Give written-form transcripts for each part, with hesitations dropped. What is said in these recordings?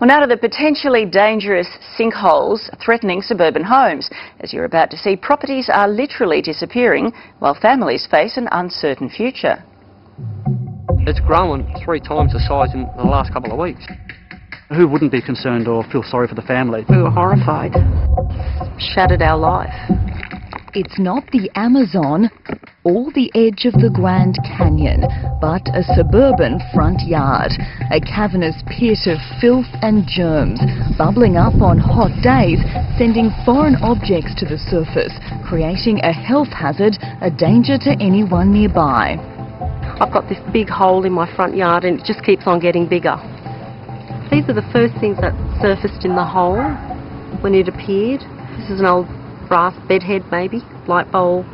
Well, now to the potentially dangerous sinkholes threatening suburban homes. As you're about to see, properties are literally disappearing while families face an uncertain future. It's grown 3 times the size in the last couple of weeks. Who wouldn't be concerned or feel sorry for the family? We were horrified. Shattered our life. It's not the Amazon or the edge of the Grand Canyon, but a suburban front yard, a cavernous pit of filth and germs, bubbling up on hot days, sending foreign objects to the surface, creating a health hazard, a danger to anyone nearby. I've got this big hole in my front yard and it just keeps on getting bigger. These are the first things that surfaced in the hole when it appeared. This is an old brass bedhead, maybe, light bowl.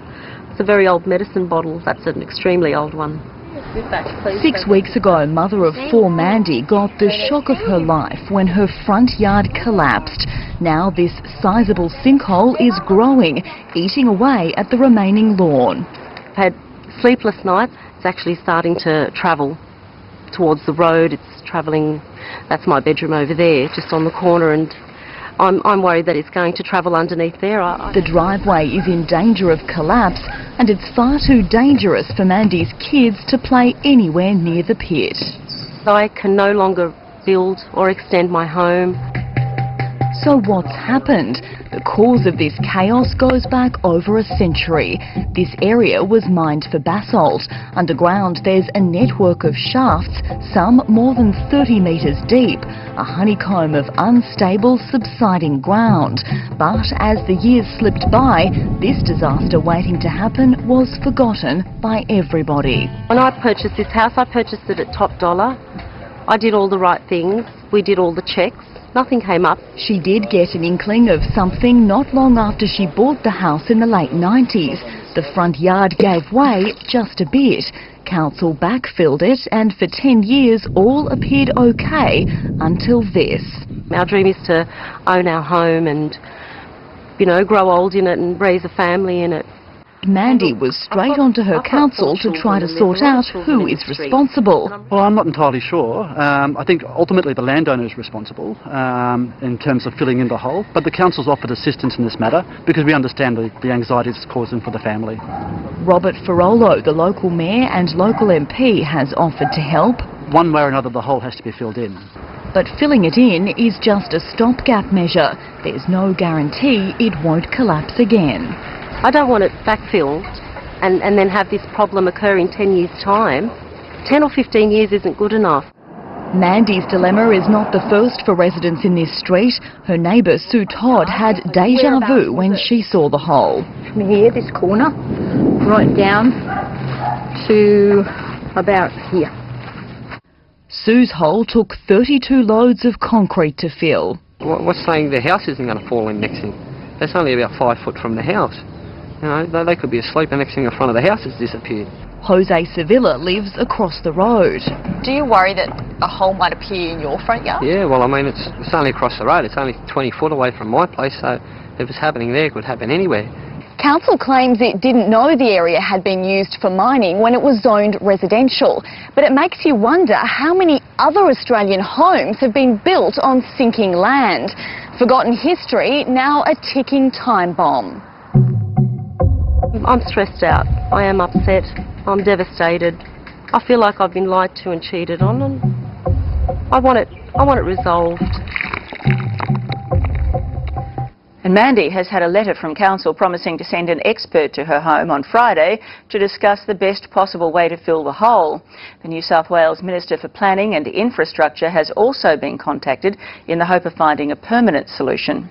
It's a very old medicine bottle. That's an extremely old one. 6 weeks ago, mother of 4 Mandy got the shock of her life when her front yard collapsed. Now this sizable sinkhole is growing, eating away at the remaining lawn. I've had sleepless nights. It's actually starting to travel towards the road. It's travelling, that's my bedroom over there, just on the corner, and I'm worried that it's going to travel underneath there. The driveway is in danger of collapse, and it's far too dangerous for Mandy's kids to play anywhere near the pit. I can no longer build or extend my home. So what's happened? The cause of this chaos goes back over a century. This area was mined for basalt. Underground there's a network of shafts, some more than 30 metres deep, a honeycomb of unstable subsiding ground. But as the years slipped by, this disaster waiting to happen was forgotten by everybody. When I purchased this house, I purchased it at top dollar. I did all the right things. We did all the checks. Nothing came up. She did get an inkling of something not long after she bought the house in the late 90s. The front yard gave way just a bit. Council backfilled it, and for 10 years all appeared okay until this. Our dream is to own our home and, you know, grow old in it and raise a family in it. Mandy was straight onto her council to try to sort out who is responsible. Well, I'm not entirely sure. I think ultimately the landowner is responsible in terms of filling in the hole, but the council's offered assistance in this matter because we understand the anxiety it's causing for the family. Robert Ferrolo, the local mayor and local MP, has offered to help. One way or another, the hole has to be filled in. But filling it in is just a stopgap measure. There's no guarantee it won't collapse again. I don't want it backfilled and then have this problem occur in 10 years' time. 10 or 15 years isn't good enough. Mandy's dilemma is not the first for residents in this street. Her neighbour Sue Todd had deja vu when she saw the hole. From here, this corner, right down to about here. Sue's hole took 32 loads of concrete to fill. What's saying the house isn't going to fall in next thing? That's only about 5 foot from the house. You know, they could be asleep and next thing the front of the house has disappeared. Jose Sevilla lives across the road. Do you worry that a hole might appear in your front yard? Yeah, well, I mean, it's only across the road. It's only 20 foot away from my place, so if it's happening there, it could happen anywhere. Council claims it didn't know the area had been used for mining when it was zoned residential. But it makes you wonder how many other Australian homes have been built on sinking land. Forgotten history, now a ticking time bomb. I'm stressed out. I am upset. I'm devastated. I feel like I've been lied to and cheated on, and I want it resolved. And Mandy has had a letter from council promising to send an expert to her home on Friday to discuss the best possible way to fill the hole. The New South Wales Minister for Planning and Infrastructure has also been contacted in the hope of finding a permanent solution.